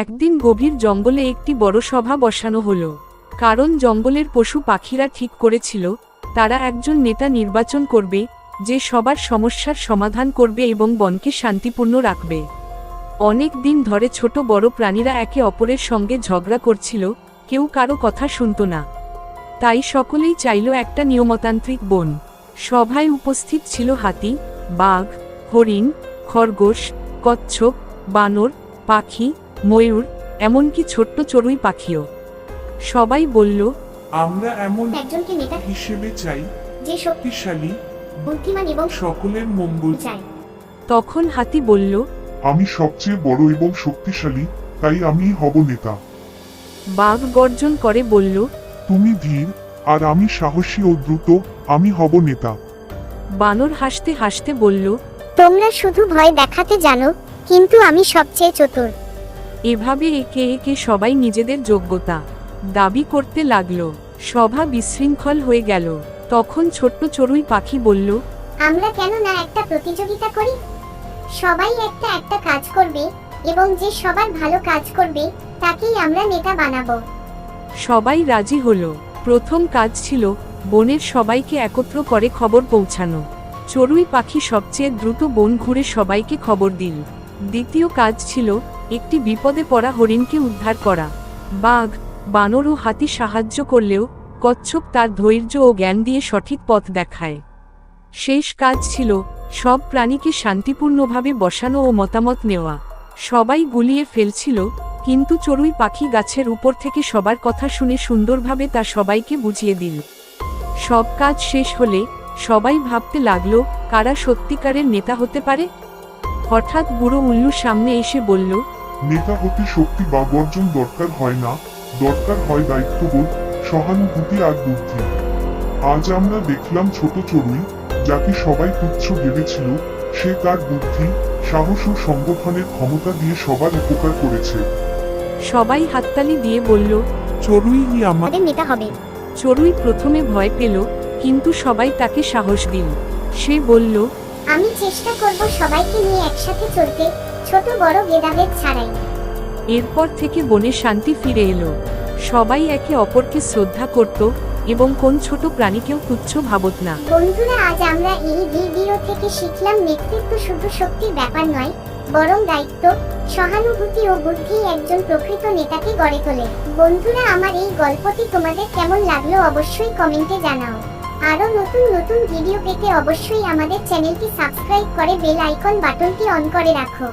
একদিন গভীর জঙ্গলে একটি বড় সভা বসানো হলো, কারণ জঙ্গলের পশু পাখিরা ঠিক করেছিল তারা একজন নেতা নির্বাচন করবে যে সবার সমস্যার সমাধান করবে এবং বনকে শান্তিপূর্ণ রাখবে। অনেক দিন ধরে ছোট বড় প্রাণীরা একে অপরের সঙ্গে ঝগড়া করছিল, কেউ কারো কথা শুনত না। তাই সকলেই চাইল একটা নিয়মতান্ত্রিক বন। সভায় উপস্থিত ছিল হাতি, বাঘ, হরিণ, খরগোশ, কচ্ছপ, বানর, পাখি, ময়ূর, এমনকি ছোট্ট চড়ুই পাখিও। সবাই বলল, আমরা এমন একজনকে নেতা হিসেবে চাই যে শক্তিশালী, বুদ্ধিমান এবং সকলের মঙ্গল চায়। তখন হাতি বলল, আমি সবচেয়ে বড় এবং শক্তিশালী, তাই আমিই হব নেতা। বাঘ গর্জন করে বলল, তুমি ধীর আর আমি সাহসী ও দ্রুত, আমি হব নেতা। বানর হাসতে হাসতে বলল, তোমরা শুধু ভয় দেখাতে জানো, কিন্তু আমি সবচেয়ে চতুর। এভাবে একে একে সবাই নিজেদের যোগ্যতা দাবি করতে লাগলো। সভা বিশৃঙ্খল হয়ে গেল। তখন ছোট্ট চড়ুই পাখি বলল, আমরা কেন না একটা প্রতিযোগিতা করি? সবাই একটা একটা কাজ করবে এবং যে সবার ভালো কাজ করবে তাকেই আমরা নেতা বানাবো। সবাই রাজি হলো। প্রথম কাজ ছিল বনের সবাইকে একত্র করে খবর পৌঁছানো। চড়ুই পাখি সবচেয়ে দ্রুত বন ঘুরে সবাইকে খবর দিল। দ্বিতীয় কাজ ছিল একটি বিপদে পড়া হরিণকে উদ্ধার করা। বাঘ, বানর ও হাতি সাহায্য করলেও কচ্ছপ তার ধৈর্য ও জ্ঞান দিয়ে সঠিক পথ দেখায়। শেষ কাজ ছিল সব প্রাণীকে শান্তিপূর্ণভাবে বসানো ও মতামত নেওয়া। সবাই গুলিয়ে ফেলছিল, কিন্তু চড়ুই পাখি গাছের উপর থেকে সবার কথা শুনে সুন্দরভাবে তা সবাইকে বুঝিয়ে দিল। সব কাজ শেষ হলে সবাই ভাবতে লাগলো কারা সত্যিকারের নেতা হতে পারে। হঠাৎ বুড়ো উল্লু সামনে এসে বলল, নেতা হতে শক্তি বা গর্জন দরকার হয় না, দরকার হয় দায়িত্ববোধ, সহানুভূতি আর বুদ্ধি। আজ আমরা দেখলাম ছোট চড়ুই, যাকে সবাই তুচ্ছ ভেবেছিল, সে তার বুদ্ধি, সাহস ও সংগঠনের ক্ষমতা দিয়ে সবার উপকার করেছে। সবাই হাততালি দিয়ে বলল, চড়ুই আমার আমাদের নেতা হবে। চড়ুই প্রথমে ভয় পেল, কিন্তু সবাই তাকে সাহস দিল। সে বলল, আমি চেষ্টা করব সবাইকে নিয়ে একসাথে চলতে, ছোট বড় ভেদাভেদ ছাড়াই। এরপর থেকে বনে শান্তি ফিরে এলো। সবাই একে অপরকে শ্রদ্ধা করত এবং কোন ছোট প্রাণীকেও তুচ্ছ ভাবত না। বন্ধুরা, আজ আমরা এই ভিডিও থেকে শিখলাম নেতৃত্ব শুধু শক্তির ব্যাপার নয়, বরং দায়িত্ব, সহানুভূতি ও বুদ্ধি একজন প্রকৃত নেতাকে গড়ে তোলে। বন্ধুরা, আমার এই গল্পটি তোমাদের কেমন লাগলো অবশ্যই কমেন্টে জানাও। আরো নতুন নতুন ভিডিও পেতে অবশ্যই আমাদের চ্যানেলটি সাবস্ক্রাইব করে বেল আইকন বাটনটি অন করে রাখো।